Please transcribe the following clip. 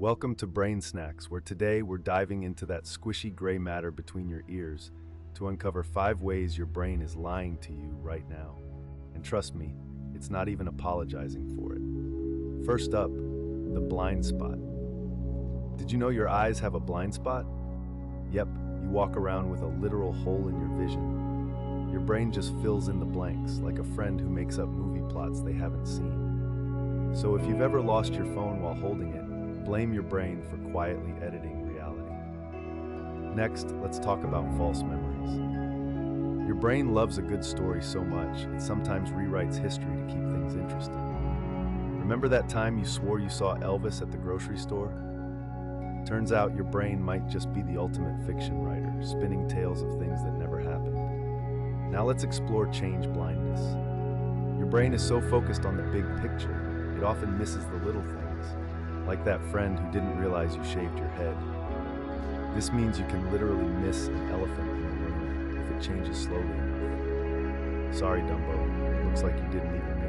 Welcome to Brain Snacks, where today we're diving into that squishy gray matter between your ears to uncover 5 ways your brain is lying to you right now. And trust me, it's not even apologizing for it. First up, the blind spot. Did you know your eyes have a blind spot? Yep, you walk around with a literal hole in your vision. Your brain just fills in the blanks, like a friend who makes up movie plots they haven't seen. So if you've ever lost your phone while holding it, blame your brain for quietly editing reality. Next, let's talk about false memories. Your brain loves a good story so much, it sometimes rewrites history to keep things interesting. Remember that time you swore you saw Elvis at the grocery store? Turns out your brain might just be the ultimate fiction writer, spinning tales of things that never happened. Now let's explore change blindness. Your brain is so focused on the big picture, it often misses the little things. Like that friend who didn't realize you shaved your head. This means you can literally miss an elephant in the room if it changes slowly enough. Sorry, Dumbo. Looks like you didn't even